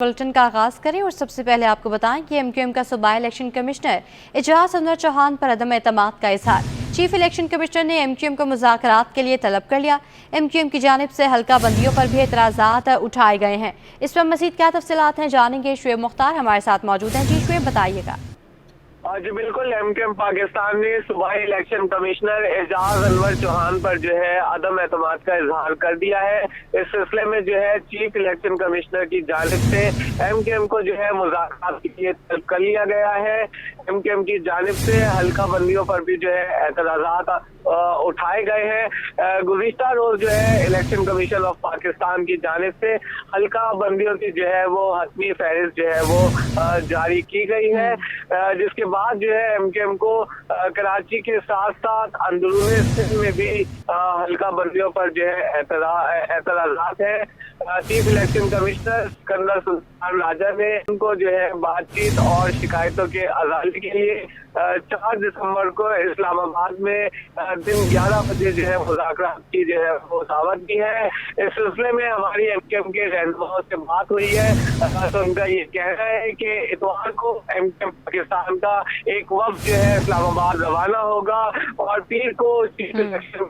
Bulletin का आगाज करें और सबसे पहले आपको बताएं कि एमक्यूएम का सूबाई इलेक्शन कमिश्नर एजाज अनवर चौहान पर अदम एतमाद का इजहार। चीफ इलेक्शन कमिश्नर ने एमक्यूएम को मुज़ाकरात के लिए तलब कर लिया। एमक्यूएम की जानिब से हल्का बंदियों पर भी एतराज़ात उठाए गए हैं। इस पर मज़ीद क्या तफसीलात हैं जानेंगे। शुएब मुख्तार हमारे साथ मौजूद हैं। जी शुएब, बताइएगा। जी बिल्कुल, एमक्यूएम पाकिस्तान ने सूबाई इलेक्शन कमिश्नर एजाज अनवर चौहान पर जो है अदम एतमाद का इजहार कर दिया है। इस सिलसिले में जो है चीफ इलेक्शन कमिश्नर की जानिब से एमक्यूएम को जो है मुज़ाकरात के लिए तलब कर लिया गया है। एमक्यूएम की जानिब से हल्का बंदियों पर भी जो है एतराज़ात उठाए गए हैं। गुज़िश्ता रोज जो है इलेक्शन कमीशन ऑफ पाकिस्तान की जानिब से हल्का बंदियों की जो है वो हतमी फहरिस्त जो है वो जारी की गई है, जिसके बाद जो है एमक्यूएम को कराची के साथ साथ अंदरूनी सिंध में भी हल्का बंदियों पर जो है एतराज़ात है। Chief election commissioner Sikandar Sultan Raja ने उनको जो है बातचीत और शिकायतों के अजाले के लिए 4 दिसंबर को इस्लामाबाद में दिन 11 बजे जो है मुज़ाकरात की जो है वो दावत दी है। इस सिलसिले में हमारी एमक्यूएम के रहनुमाओं से बात हुई है तो उनका ये कहना है कि इतवार को एमक्यूएम पाकिस्तान का एक वफ्द जो है इस्लामाबाद रवाना होगा और पीर को चीफ इलेक्शन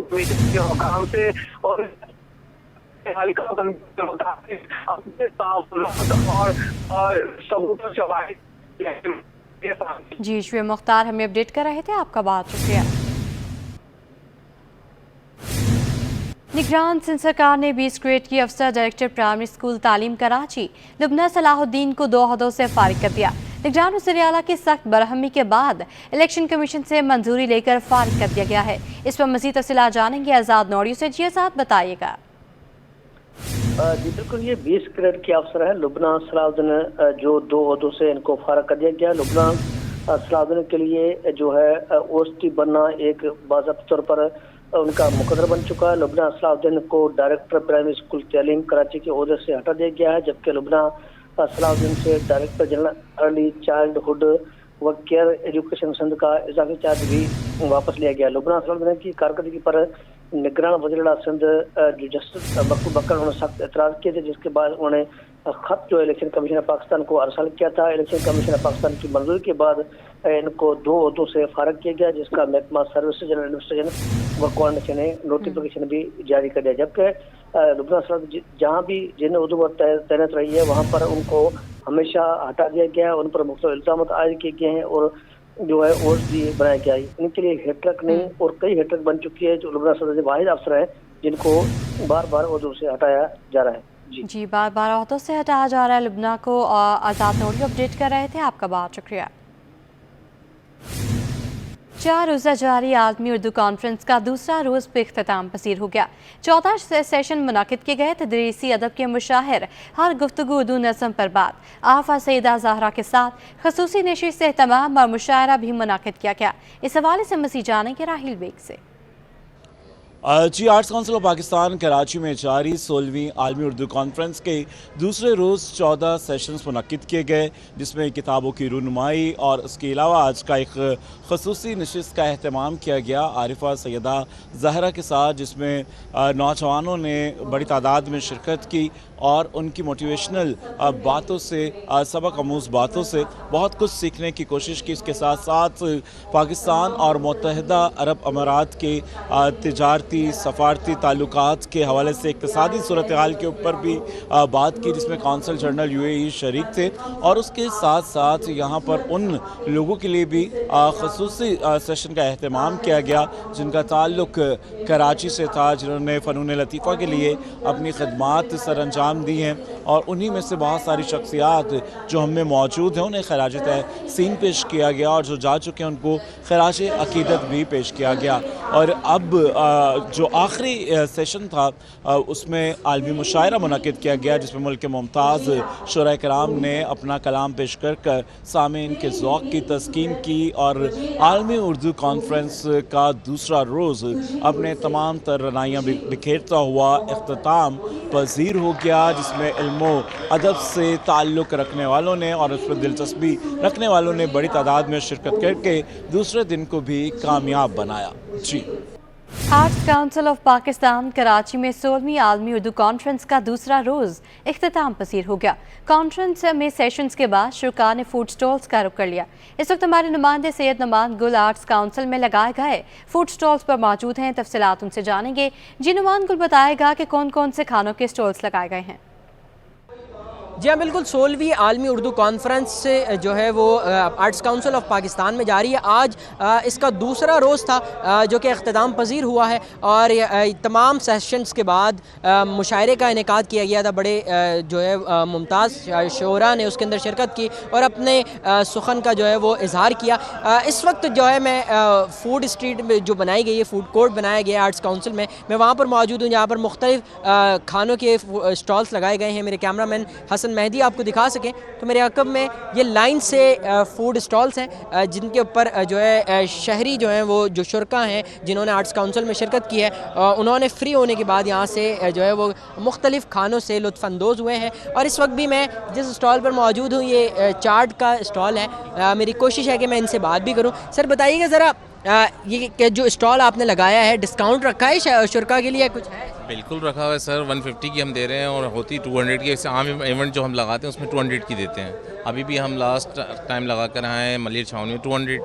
कमीशन के हुकाम से और हल्का अपने और सबूत शवाहिद। जी शुएब मुख्तार हमें अपडेट कर रहे थे, आपका बहुत शुक्रिया। निगरान सिंध सरकार ने 20 ग्रेड की अफसर डायरेक्टर प्राइमरी स्कूल तालीम कराची लुबना सलाहुद्दीन को 2 अहदों से फारिग कर दिया। निगरान वज़ीर आला की सख्त बरहमी के बाद इलेक्शन कमीशन से मंजूरी लेकर फारिग कर दिया गया है। इस पर मज़ीद तफसीलात जानेंगे आज़ाद नौड़ियों से। जी आज़ाद, बताइएगा। जी बिल्कुल, ये 20 ग्रेड के अफसर है लुबना सलाहुद्दीन, जो 2 अहदों से इनको फारिग कर दिया गया। लुबना सलाहुद्दीन के लिए जो है ओएसटी बनना एक बाज़ाब्ता तौर पर उनका मुकर्रर बन चुका है। लुबना सलाहुद्दीन को डायरेक्टर प्राइमरी स्कूल तालीम कराची के ओहदे से हटा दिया गया है, जबकि लुबना सलाहुद्दीन से डायरेक्टर जनरल अर्ली चाइल्डहुड व केयर एजुकेशन सिंध का इजाफी चार्ज भी वापस लिया गया। लुबना सलाहुद्दीन की कारकर्दगी पर निगरान वज़ीर आला सिंध जो जस्टिस मकबूल बकर उन्होंने सख्त एतराज़ किए थे, जिसके बाद उन्होंने खत जो इलेक्शन कमीशन पाकिस्तान को अरसल किया था। इलेक्शन कमीशन पाकिस्तान की मंजूरी के बाद इनको 2 अहदों से फारिग किया गया, जिसका महकमा सर्विस जनरल एडमिनिस्ट्रेशन व कोऑर्डिनेशन ने नोटिफिकेशन भी जारी कर दिया। जबकि लुबना सलाहुद्दीन जहाँ भी जिन अहदों पर तैनात रही है वहाँ पर उनको हमेशा हटा दिया गया है। उन पर मुख्तलिफ इल्ज़ाम आयद किए गए हैं और जो है ओएसडी बनाया गया है। इनके लिए हेट्रक नहीं और कई हेट्रक बन चुकी है। जो लुबना सलाहुद्दीन वाहिद अफसर है जिनको बार बार ओहदों से हटाया जा रहा है। जी बार बार ओहदों से हटाया जा रहा है लुबना को। आज़ाद नौड़ी अपडेट कर रहे थे, आपका बहुत शुक्रिया। 4 रोज़ा जारी आलमी उर्दू कॉन्फ्रेंस का दूसरा रोज़ पे इख्तिताम पसीर हो गया। 14 सेशन मुनाकिद किए गए। तदरीसी अदब के मुशाहिर हर गुफ्तगू उर्दू नज़म पर बात आफा सईदा ज़हरा के साथ खसूसी नशिस्त से एहतमाम और मुशायरा भी मुनाकिद किया गया। इस हवाले से मज़ीद जानेंगे राहिल बेग से। जी arts council of Pakistan Karachi में जारी 16वीं आलमी उर्दू कॉन्फ्रेंस के दूसरे रोज़ 14 सेशंस मुनक्किद किए गए, जिसमें किताबों की रूनुमाई और इसके अलावा आज का एक खसूसी नशिस्त का अहतमाम किया गया आरिफा सैयदा ज़हरा के साथ, जिसमें नौजवानों ने बड़ी तादाद में शिरकत की और उनकी मोटिवेशनल बातों से सबक आमूज़ बातों से बहुत कुछ सीखने की कोशिश की। इसके साथ साथ पाकिस्तान और मुत्तहिदा अरब अमारात के तिजारती सफारती ताल्लुकात के हवाले से इक़्तिसादी सूरत हाल के ऊपर भी बात की, जिसमें कौंसल जनरल यूएई शरीक थे। और उसके साथ साथ यहाँ पर उन लोगों के लिए भी खसूसी सेशन का अहतमाम किया गया जिनका ताल्लुक कराची से था, जिन्होंने फ़नून लतीफ़ा के लिए अपनी खदमात सर अंजाम दी हैं। और उन्हीं में से बहुत सारी शख्सियात जो हम में मौजूद हैं उन्हें खराज तहसीन पेश किया गया और जो जा चुके हैं उनको खराज अकीदत भी पेश किया गया। और अब जो आखिरी सेशन था उसमें आलमी मुशायरा मुनक़िद किया गया, जिसमें मुल्क के मुमताज़ शुरा कराम ने अपना कलाम पेश कर सामीन के ज़ौक़ की तस्कीन की। और आलमी उर्दू कॉन्फ्रेंस का दूसरा रोज़ अपने तमाम तर रनाइयाँ बिखेरता हुआ इख्तिताम पज़ीर हो गया, जिसमें इल्मो अदब से ताल्लुक़ रखने वालों ने और उस पर दिलचस्पी रखने वालों ने बड़ी तादाद में शिरकत करके दूसरे दिन को भी कामयाब बनाया। जी arts council of Pakistan Karachi में 16वीं आलमी उर्दू कॉन्फ्रेंस का दूसरा रोज़ इख्तिताम पसीर हो गया। कॉन्फ्रेंस में सेशंस के बाद शुरा ने फूड स्टॉल्स का रुख कर लिया। इस वक्त हमारे नुमाइंदे सैयद नुमान गुल आर्ट्स काउंसिल में लगाए गए फूड स्टॉल्स पर मौजूद हैं। तफसीलात उनसे जानेंगे। जी नुमान गुल बताएगा कि कौन कौन से खानों के स्टॉल्स लगाए गए हैं। जी हाँ, बिल्कुल 16वीं आलमी उर्दू कॉन्फ्रेंस से जो है वो आर्ट्स काउंसिल ऑफ पाकिस्तान में जारी है। आज इसका दूसरा रोज़ था जो कि इख्तिताम पजीर हुआ है और तमाम सेशंस के बाद मुशायरे का इनेकाद किया गया था। बड़े जो है मुमताज़ शोरा ने उसके अंदर शिरकत की और अपने सुखन का जो है वो इजहार किया। इस वक्त जो है मैं फूड स्ट्रीट में जो बनाई गई है, फूड कोर्ट बनाया गया है आर्ट्स काउंसिल में, मैं वहाँ पर मौजूद हूँ जहाँ पर मुख्तलिफ खानों के स्टॉल्स लगाए गए हैं। मेरे कैमरामैन हसन मेहदी आपको दिखा सकें तो मेरे अकब में ये लाइन से फूड स्टॉल्स हैं जिनके ऊपर जो है शहरी जो हैं वो जो शुरका हैं जिन्होंने आर्ट्स काउंसिल में शिरकत की है उन्होंने फ्री होने के बाद यहाँ से जो है वो मुख्तलिफ खानों से लुत्फ़अंदोज़ हुए हैं। और इस वक्त भी मैं जिस स्टॉल पर मौजूद हूँ ये चाट का स्टॉल है। मेरी कोशिश है कि मैं इनसे बात भी करूँ। सर बताइएगा ज़रा ये जो स्टॉल आपने लगाया है डिस्काउंट रखा है शुरका के लिए कुछ है? बिल्कुल रखा हुआ है सर, 150 की हम दे रहे हैं और होती 200 की। ऐसे आम इवेंट जो हम लगाते हैं उसमें 200 की देते हैं। अभी भी हम लास्ट टाइम लगा कर आए हैं मलिर छावनी में 200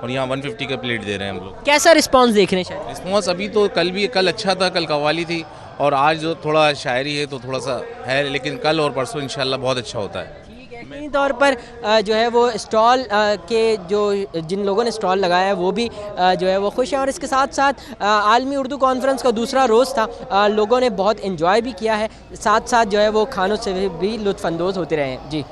और यहाँ 150 का प्लेट दे रहे हैं हम लोग। कैसा रिस्पांस देख रहे हैं? रिस्पॉन्स अभी तो कल अच्छा था, कल कव्वाली थी और आज जो थोड़ा शायरी है तो थोड़ा सा है, लेकिन कल और परसों इंशाल्लाह बहुत अच्छा होता है। यकीनी तौर पर जो है वो स्टॉल के जो जिन लोगों ने स्टॉल लगाया है वो भी जो है वो खुश हैं। और इसके साथ साथ आलमी उर्दू कॉन्फ्रेंस का दूसरा रोज़ था, लोगों ने बहुत एंजॉय भी किया है, साथ साथ जो है वो खानों से भी लुत्फ़अंदोज़ होते रहे हैं। जी,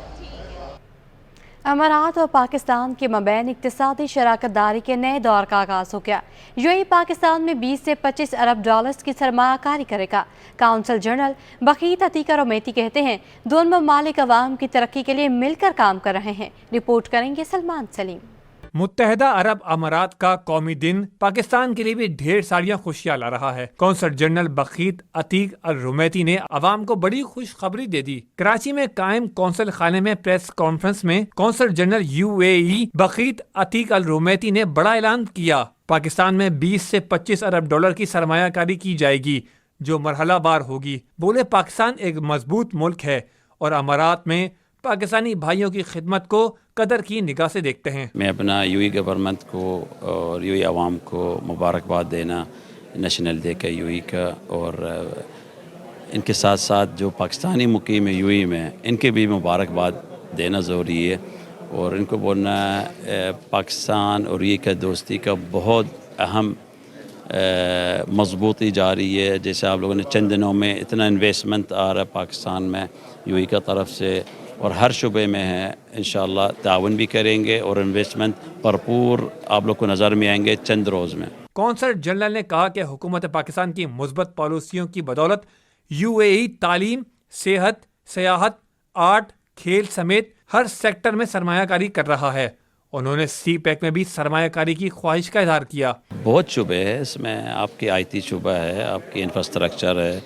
अमारात और पाकिस्तान के मबैन इक्तिसादी शराकत दारी के नए दौर का आगाज़ हो गया। यूएई पाकिस्तान में 20 से 25 अरब डॉलर्स की सरमायाकारी करेगा। काउंसिल जनरल बखीत अतीका रोमेती कहते हैं दोनों ममालिक अवाम की तरक्की के लिए मिलकर काम कर रहे हैं। रिपोर्ट करेंगे सलमान सलीम। मुत्तहदा अरब अमारात का कौमी दिन पाकिस्तान के लिए भी ढेर सारियां खुशियां ला रहा है। कौंसल जनरल बखीत अतीक अल रुमैती ने अवाम को बड़ी खुशखबरी दे दी। कराची में कायम कौंसल खाने में प्रेस कॉन्फ्रेंस में कौंसल जनरल यूएई बखीत अतीक अल रुमैती ने बड़ा ऐलान किया। पाकिस्तान में 20 से 25 अरब डॉलर की सरमायाकारी की जाएगी जो मरहलावार होगी। बोले पाकिस्तान एक मजबूत मुल्क है और अमारात में पाकिस्तानी भाइयों की खिदमत को कदर की निगाह से देखते हैं। मैं अपना यूएई गवर्नमेंट को और यूएई आवाम को मुबारकबाद देना नेशनल डे का यूएई का, और इनके साथ साथ जो पाकिस्तानी मुकीम है यूएई में इनके भी मुबारकबाद देना ज़रूरी है। और इनको बोलना पाकिस्तान और यूएई का दोस्ती का बहुत अहम मजबूती जा रही है। जैसे आप लोगों ने चंद दिनों में इतना इन्वेस्टमेंट आ रहा है पाकिस्तान में यूएई का तरफ से और हर शुबे में है। इंशाअल्लाह ताउन भी करेंगे और इन्वेस्टमेंट भरपूर आप लोग को नज़र में आएंगे चंद रोज़ में। कौंसल जनरल ने कहा कि हुकूमत पाकिस्तान की मुस्बत पॉलिसियों की बदौलत यूएई तालीम, सेहत, सियाहत, आर्ट, खेल समेत हर सेक्टर में सरमायाकारी कर रहा है। उन्होंने सी पैक में भी सरमायाकारी की ख्वाहिश का इजहार किया। बहुत शुबे है इसमें, आपकी आईटी शुबा है, आपकी इंफ्रास्ट्रक्चर है,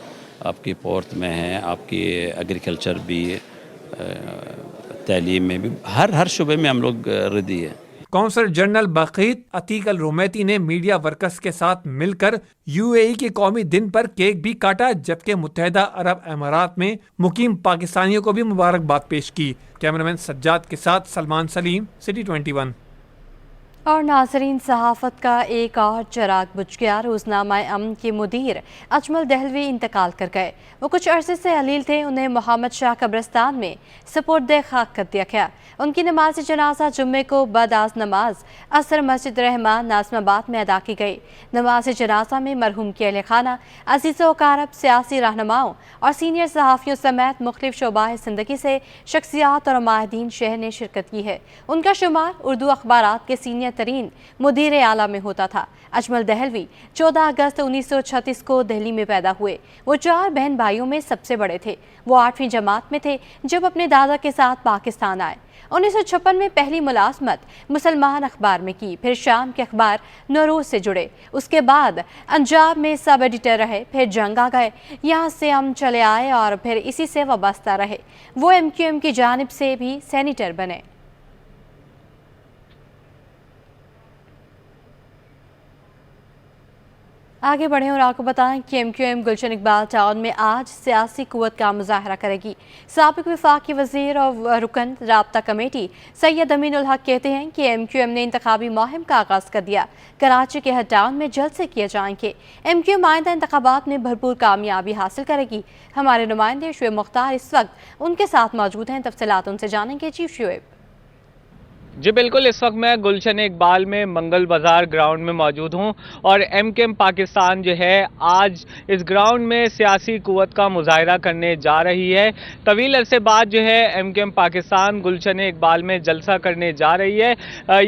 आपकी पोर्ट में है, आपकी एग्रीकल्चर भी, तालीम में भी, हर शुबे में हम लोग रेडी है। कौंसल जनरल बखीत अतीक अल रुमैती ने मीडिया वर्कर्स के साथ मिलकर यूएई के कौमी दिन पर केक भी काटा, जबकि मुत्तहदा अरब अमारात में मुकीम पाकिस्तानियों को भी मुबारकबाद पेश की। कैमरामैन सज्जाद के साथ सलमान सलीम, सिटी 21। और नाजरीन, सहाफ़त का एक और चिराग बुझ गया। रोज़नामा अमन के मुदीर अजमल दहलवी इंतकाल कर गए। वो कुछ अरसे से अलील थे, उन्हें मोहम्मद शाह कब्रिस्तान में सुपुर्द खाक कर दिया गया। उनकी नमाज जनाजा जुम्मे को बाद आज नमाज असर मस्जिद रहमान नाज़िमाबाद में अदा की गई। नमाज जनाजा में मरहूम के अहले खाना, अजीज़ वकारब, सियासी रहनुमाओं और सीनियर सहाफ़ियों समेत मुख्तलिफ शोबाए ज़िंदगी से शख्सियात और माहिदीन शहर ने शिरकत की है। उनका शुमार उर्दू अखबारात के सीनियर तरीन मुदीर आला में होता था। अजमल दहलवी 14 अगस्त 1936 को दिल्ली में पैदा हुए। वो 4 बहन भाइयों में सबसे बड़े थे। वो 8वीं जमात में थे जब अपने दादा के साथ पाकिस्तान आए। 1956 में पहली मुलाजमत मुसलमान अखबार में की, फिर शाम के अखबार नौरोज से जुड़े। उसके बाद अंजाब में सब एडिटर रहे, फिर जंग आ गए, यहाँ से हम चले आए और फिर इसी से वाबस्ता रहे। वो MQM की जानिब से भी सेनेटर बने। आगे बढ़ें और आपको बताएं कि MQM गुलशन इकबाल टाउन में आज सियासी कुव्वत का मुजाहरा करेगी। साबिक वफाकी वजीर और रुकन राब्ता कमेटी सैयद अमीन उल हक कहते हैं कि MQM ने इंतखाबी मुहिम का आगाज कर दिया। कराची के हर टाउन में जलसे किए जाएंगे। MQM आइंदा इंतखाबात में भरपूर कामयाबी हासिल करेगी। हमारे नुमाइंदे शुएब मुख्तार इस वक्त उनके साथ मौजूद हैं। तफसीलात उनसे जानेंगे। चीफ शुएब। जी बिल्कुल, इस वक्त मैं गुलशन इकबाल में मंगल बाज़ार ग्राउंड में मौजूद हूं और MQM पाकिस्तान जो है आज इस ग्राउंड में सियासी कुव्वत का मुजाहरा करने जा रही है। तवील अरसे बाद जो है MQM पाकिस्तान गुलशन इकबाल में जलसा करने जा रही है।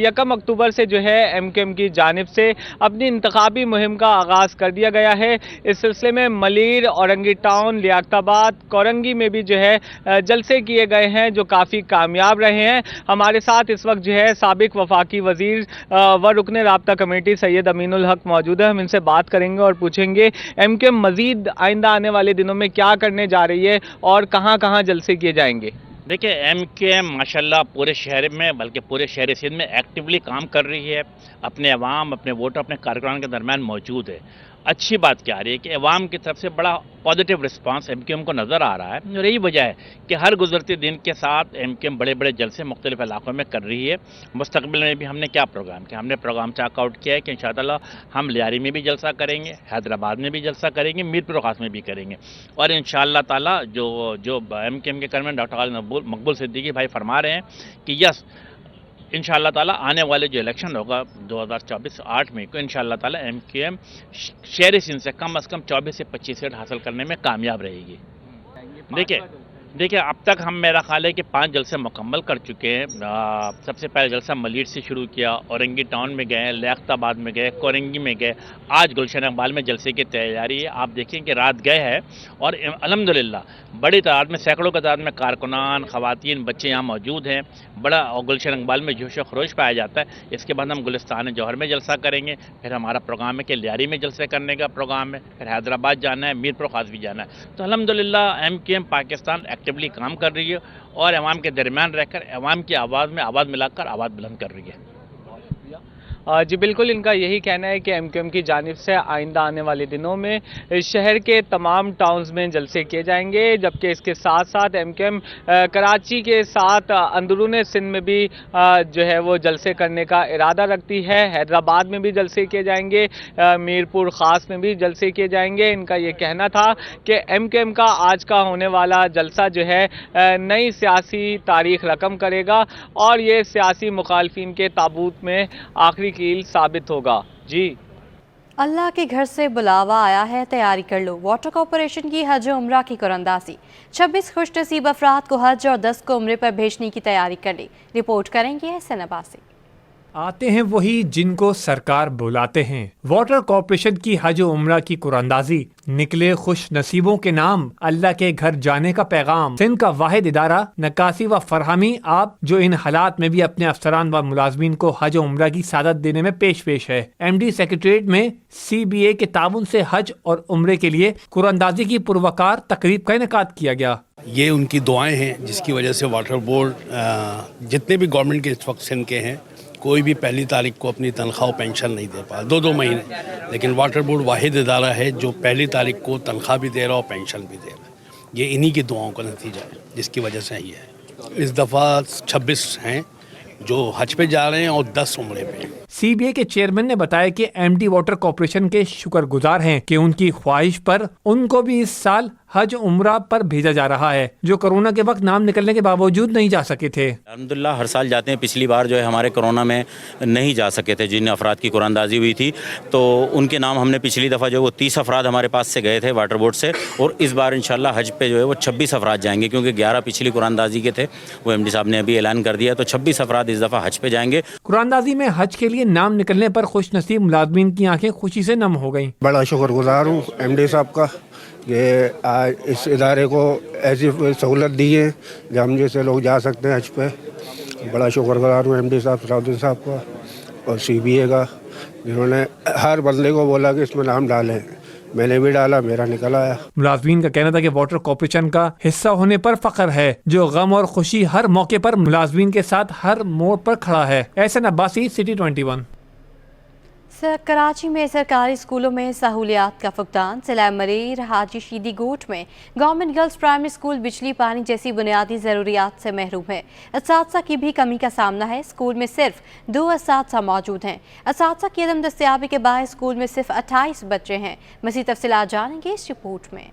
1 अक्टूबर से जो है MQM की जानिब से अपनी इंतखाबी मुहिम का आगाज़ कर दिया गया है। इस सिलसिले में मलीर, औरंगी टाउन, लियाकताबाद, कोरंगी में भी जो है जलसे किए गए हैं जो काफ़ी कामयाब रहे हैं। हमारे साथ इस वक्त जो है साबिक वफाकी वजीर व रुकन राब्ता कमेटी सैयद अमीन उल हक मौजूद है। हम इनसे बात करेंगे और पूछेंगे MQM मजीद आइंदा आने वाले दिनों में क्या करने जा रही है और कहां कहां जलसे किए जाएंगे। देखिए, MQM माशाल्लाह पूरे शहर में बल्कि पूरे शहर सिंध में एक्टिवली काम कर रही है। अपने अवाम, अपने वोटर, अपने कारकुनान के दरमियान मौजूद है। अच्छी बात क्या आ रही है कि अवाम की तरफ से बड़ा पॉजिटिव रिस्पांस MQM को नज़र आ रहा है और यही वजह है कि हर गुजरते दिन के साथ MQM बड़े बड़े जलसे मुख्तलिफ इलाकों में कर रही है। मुस्तकबिल में भी हमने क्या प्रोग्राम किया, हमने प्रोग्राम चेकआउट किया है कि इंशाअल्लाह हम लियारी में भी जलसा करेंगे, हैदराबाद में भी जलसा करेंगे, मीरपुर खास में भी करेंगे और इंशाअल्लाह ताला जो MQM के कर्मन डॉक्टर खालिद मकबूल सिद्दीकी भाई फरमा रहे हैं कि यस इंशाअल्लाह ताला आने वाले जो इलेक्शन होगा 2024 8 मई को इंशाअल्लाह ताला MQM शहरी सिंध से कम 24 से 25 सीट हासिल करने में कामयाब रहेगी। देखिए अब तक हम मेरा ख्याल है कि 5 जलसे मुकम्मल कर चुके हैं। सबसे पहले जलसा मलीर से शुरू किया, औरंगी टाउन में गए, लियाकताबाद में गए, कोरंगी में गए, आज गुलशन इकबाल में जलसे की तैयारी है। आप देखें कि रात गए हैं और अल्हम्दुलिल्लाह बड़ी तादाद में, सैकड़ों की तादाद में कारकुनान, ख़वातीन, बच्चे यहाँ मौजूद हैं। बड़ा और गुलशन इकबाल में जोश व खरोश पाया जाता है। इसके बाद हम गुलिस्तान जौहर में जलसा करेंगे, फिर हमारा प्रोग्राम है कि लियारी में जलसे करने का प्रोग्राम है, फिर हैदराबाद जाना है, मीरपुर खास भी जाना है। तो अल्हम्दुलिल्लाह MQM पाकिस्तान एक्टिवली काम कर रही है और अवाम के दरमियान रहकर अवाम की आवाज़ में आवाज़ मिलाकर आवाज़ बुलंद कर रही है। जी बिल्कुल, इनका यही कहना है कि MQM की जानिब से आइंदा आने वाले दिनों में शहर के तमाम टाउन्स में जलसे किए जाएंगे, जबकि इसके साथ साथ MQM कराची के साथ अंदरून सिंध में भी जो है वो जलसे करने का इरादा रखती है। हैदराबाद में भी जलसे किए जाएंगे, मीरपुर ख़ास में भी जलसे किए जाएंगे। इनका ये कहना था कि MQM का आज का होने वाला जलसा जो है नई सियासी तारीख रकम करेगा और ये सियासी मुखालफिन के ताबूत में आखिरी कील साबित होगा। जी अल्लाह के घर से बुलावा आया है, तैयारी कर लो। वाटर कॉरपोरेशन की हज उम्रा की कुरंदाजी। 26 खुशनसीब अफराद को हज और 10 को उम्रे पर भेजने की तैयारी कर ली। रिपोर्ट करेंगे हसन अब्बासी। आते हैं वही जिनको सरकार बुलाते हैं। वाटर कॉरपोरेशन की हज उम्रा की कुरानंदाजी, निकले खुश नसीबों के नाम, अल्लाह के घर जाने का पैगाम। सिंध का वाहिद इदारा नकासी व फरहमी आप जो इन हालात में भी अपने अफसरान व मुलाजमीन को हज उम्रा की सादत देने में पेश है। MD सेक्रेटरीट में CBA के ताउन से हज और उम्रे के लिए कुरानंदाजी की पुरवकार तकरीब का इनेकाद किया गया। ये उनकी दुआएं हैं जिसकी वजह से वाटर बोर्ड जितने भी गवर्नमेंट के इस वक्त सिंध के हैं, कोई भी पहली तारीख को अपनी तनख्वाह और पेंशन नहीं दे पाया, 2-2 महीने। लेकिन वाटर बोर्ड वाहिद इदारा है जो पहली तारीख को तनख्वाह भी दे रहा और पेंशन भी दे रहा है। ये इन्हीं की दुआओं का नतीजा है जिसकी वजह से ही है। इस दफ़ा 26 हैं जो हज पे जा रहे हैं और 10 उम्रे पे। CBA के चेयरमैन ने बताया कि MD वाटर कॉरपोरेशन के शुक्रगुजार हैं कि उनकी ख्वाहिश पर उनको भी इस साल हज उम्रा पर भेजा जा रहा है, जो कोरोना के वक्त नाम निकलने के बावजूद नहीं जा सके थे। अल्हम्दुलिल्लाह हर साल जाते हैं। पिछली बार जो है हमारे कोरोना में नहीं जा सके थे जिन अफराद की कुरानंदाजी हुई थी, तो उनके नाम हमने पिछली दफ़ा जो वो 30 अफराद हमारे पास से गए थे वाटर बोर्ड से, और इस बार इंशाल्लाह हज पे जो है वो 26 अफराद जाएंगे, क्योंकि 11 पिछली कुरानंदाजी के थे, वो MD साहब ने अभी ऐलान कर दिया, तो 26 अफराद इस दफ़ा हज पे जाएंगे। कुरानंदाजी में हज के लिए नाम निकलने पर खुश नसीब मुलाजमीन की आंखें खुशी से नम हो गईं। बड़ा शुक्रगुजार हूँ MD साहब का कि आज इस इदारे को ऐसी सहूलत दी है कि हम जैसे लोग जा सकते हैं हज पे। बड़ा शुक्रगुजार हूँ MD साहब, सलाउद्दीन साहब का और CBA का, जिन्होंने हर बंदे को बोला कि इसमें नाम डालें। मैंने भी डाला, मेरा निकल आया। मुलाजमीन का कहना था कि वाटर कॉरपोरेशन का हिस्सा होने पर फख्र है, जो गम और खुशी हर मौके पर मुलाजमीन के साथ हर मोड़ पर खड़ा है। एहसन अब्बासी, सिटी 21। कराची में सरकारी स्कूलों में सहूलियात का फुकदान। जिला मरीर हाजी शीदी गोट में गवर्नमेंट गर्ल्स प्राइमरी स्कूल बिजली पानी जैसी बुनियादी ज़रूरियात से महरूम है। असातिज़ा की भी कमी का सामना है। स्कूल में सिर्फ 2 असातिज़ा मौजूद हैं। असातिज़ा की अदम दस्तयाबी के बाद स्कूल में सिर्फ 28 बच्चे हैं। मज़ीद तफसीलात जानेंगे इस रिपोर्ट में।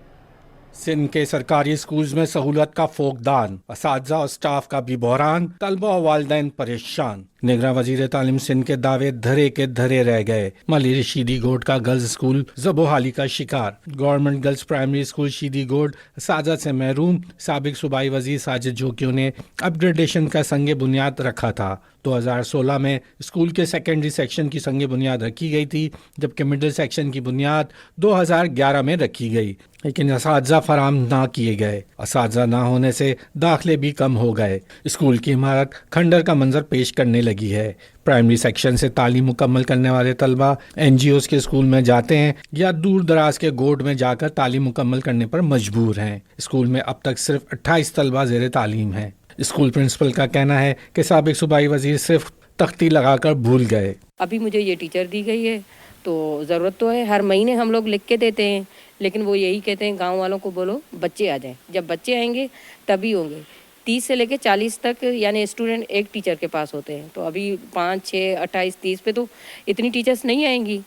सिंध के सरकारी स्कूल्स में सहूलत का फोकदान, असातिज़ा और स्टाफ का भी बहरान, तलबा और वालिदैन परेशान। निगरान वजीर तालीम सिंध के दावे धरे के धरे रह गए। मलिर शीदी गोड का गर्ल्स स्कूल ज़बोहाली का शिकार। गवर्नमेंट गर्ल्स प्राइमरी स्कूल शीदी गोड असातिज़ा से महरूम। साबिक सूबाई वजीर साजिद जोकियों ने अपग्रेडेशन का संग बुनियाद रखा था। 2016 में स्कूल के सेकेंडरी सेक्शन की संग बुनियाद रखी गई थी, जबकि मिडिल सेक्शन की बुनियाद 2011 में रखी गई, लेकिन असातिज़ा फराम ना किए गए। असातिज़ा ना होने से दाखिले भी कम हो गए। स्कूल की इमारत खंडर का मंजर पेश करने लगी है। प्राइमरी सेक्शन से तालीम मुकम्मल करने वाले तलबा NGOs के स्कूल में जाते हैं या दूर दराज के गोड में जाकर तालीम मुकम्मल करने पर मजबूर हैं। स्कूल में अब तक सिर्फ 28 तलबा ज़ेर तालीम हैं। स्कूल प्रिंसिपल का कहना है कि साबिक सूबाई वजीर सिर्फ तख्ती लगाकर भूल गए। अभी मुझे ये टीचर दी गई है तो ज़रूरत तो है, हर महीने हम लोग लिख के देते हैं, लेकिन वो यही कहते हैं गांव वालों को बोलो बच्चे आ जाएं। जब बच्चे आएंगे तभी होंगे। 30 से लेके 40 तक यानी स्टूडेंट एक टीचर के पास होते हैं, तो अभी 5, 6, 28, 30 पे तो इतनी टीचर्स नहीं आएंगी।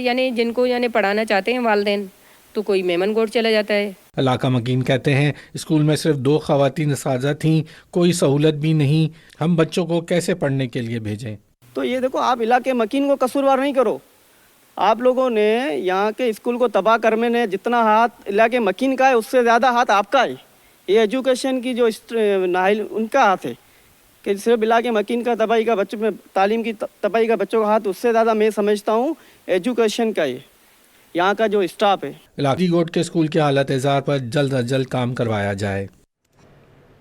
यानी जिनको यानी पढ़ाना चाहते हैं वालिदैन तो कोई मेमन गोड चला जाता है। इलाका मकीन कहते हैं स्कूल में सिर्फ 2 ख़वातीन असातिज़ा थीं, कोई सहूलत भी नहीं। हम बच्चों को कैसे पढ़ने के लिए भेजें? तो ये देखो, आप इलाके मकीन को कसूरवार नहीं करो। आप लोगों ने यहाँ के स्कूल को तबाह करने में जितना हाथ इलाके मकीन का है उससे ज़्यादा हाथ आपका है। ये एजुकेशन की जो नाहिल उनका हाथ है कि सिर्फ इलाके मकीन का तबाही का बच्चों में तालीम की तबाही का बच्चों का हाथ उससे ज़्यादा मैं समझता हूँ एजुकेशन का है, यहाँ का जो स्टाफ है। इलाकी गोड के स्कूल की हालत इज़ार पर जल्द अज जल्द काम करवाया जाए।